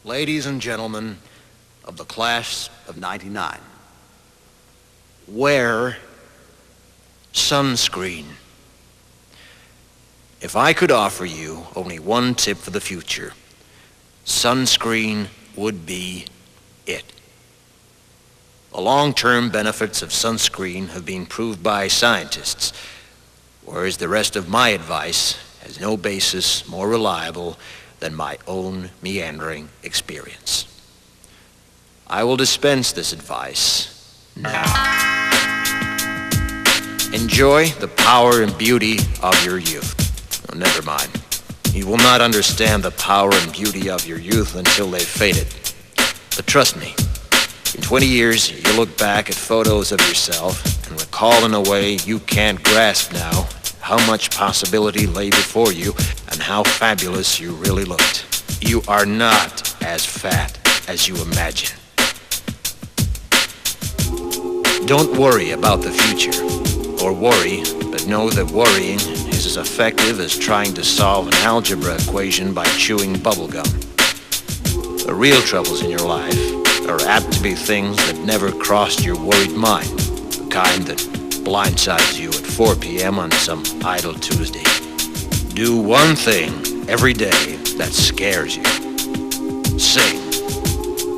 Ladies and gentlemen of the class of '99, wear sunscreen. If I could offer you only one tip for the future, sunscreen would be it. The long-term benefits of sunscreen have been proved by scientists, whereas the rest of my advice has no basis more reliable than my own meandering experience. I will dispense this advice now. Enjoy the power and beauty of your youth. Oh, never mind. You will not understand the power and beauty of your youth until they've faded. But trust me, in 20 years, you'll look back at photos of yourself and recall in a way you can't grasp now how much possibility lay before you and how fabulous you really looked. You are not as fat as you imagine. Don't worry about the future, or worry, but know that worrying is as effective as trying to solve an algebra equation by chewing bubblegum. The real troubles in your life are apt to be things that never crossed your worried mind, the kind that blindsides you at 4 p.m. on some idle Tuesday. Do one thing every day that scares you. Sing.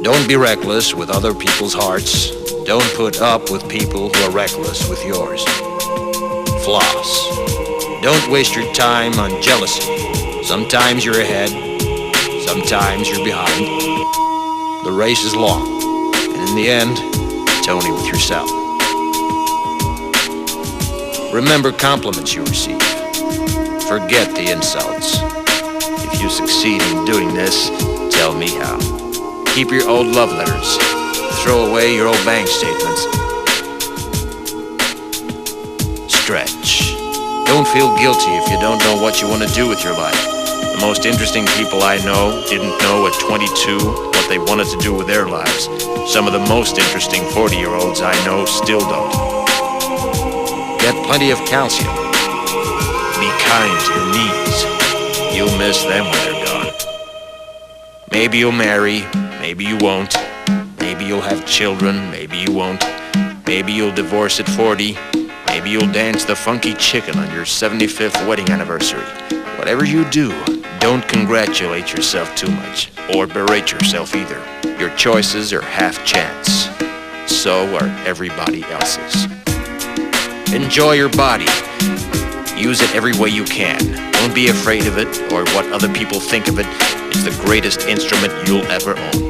Don't be reckless with other people's hearts. Don't put up with people who are reckless with yours. Floss. Don't waste your time on jealousy. Sometimes you're ahead, sometimes you're behind. The race is long, and in the end, it's only with yourself. Remember compliments you receive. Forget the insults. If you succeed in doing this, tell me how. Keep your old love letters. Throw away your old bank statements. Stretch. Don't feel guilty if you don't know what you want to do with your life. The most interesting people I know didn't know at 22 what they wanted to do with their lives. Some of the most interesting 40-year-olds I know still don't. Get plenty of calcium. Be kind to your knees. You'll miss them when they're gone. Maybe you'll marry, maybe you won't. Maybe you'll have children, maybe you won't. Maybe you'll divorce at 40. Maybe you'll dance the funky chicken on your 75th wedding anniversary. Whatever you do, don't congratulate yourself too much, or berate yourself either. Your choices are half chance. So are everybody else's. Enjoy your body. Use it every way you can. Don't be afraid of it or what other people think of it. It's the greatest instrument you'll ever own.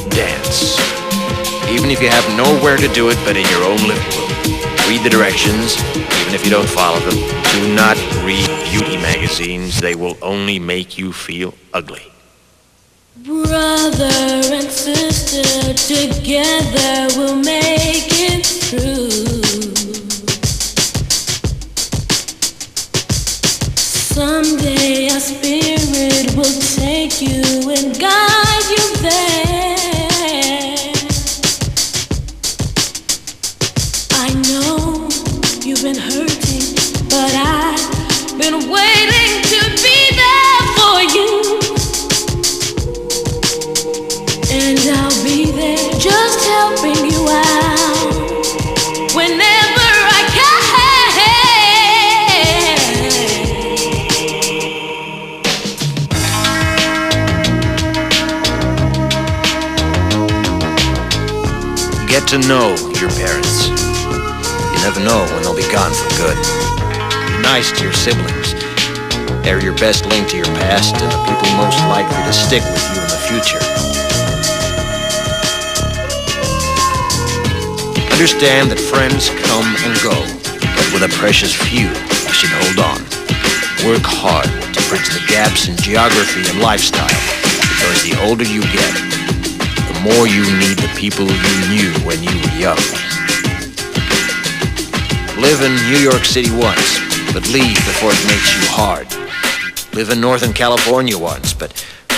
Dance. Even if you have nowhere to do it but in your own living room. Read the directions, even if you don't follow them. Do not read beauty magazines. They will only make you feel ugly. Brother and sister, together we'll make it through. Someday our spirit will take you and guide you there. I know you've been hurting, but I've been waiting to be there for you. And I'll be there just helping you out whenever I can. Get to know your parents. You never know when they'll be gone for good. Be nice to your siblings. They're your best link to your past and the people most likely to stick with you in the future. Understand that friends come and go, but with a precious few, you should hold on. Work hard to bridge the gaps in geography and lifestyle, because the older you get, the more you need the people you knew when you were young. Live in New York City once, but leave before it makes you hard. Live in Northern California once, but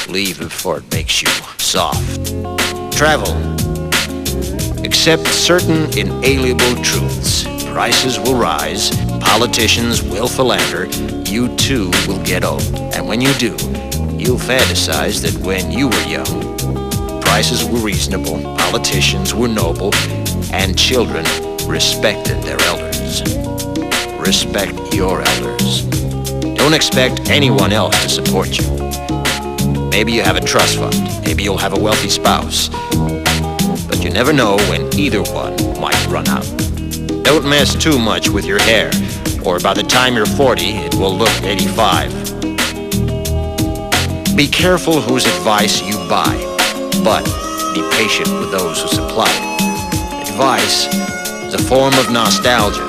leave before it makes you soft. Travel. Accept certain inalienable truths. Prices will rise, politicians will philander, you too will get old. And when you do, you'll fantasize that when you were young, prices were reasonable, politicians were noble, and children respected their elders. Respect your elders. Don't expect anyone else to support you. Maybe you have a trust fund, maybe you'll have a wealthy spouse, but you never know when either one might run out. Don't mess too much with your hair, or by the time you're 40, it will look 85. Be careful whose advice you buy, but be patient with those who supply it. Advice is a form of nostalgia.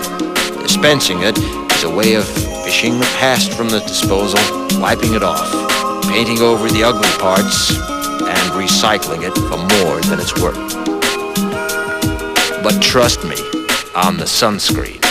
Dispensing it is a way of fishing the past from the disposal, wiping it off, painting over the ugly parts, and recycling it for more than it's worth. But trust me on the sunscreen.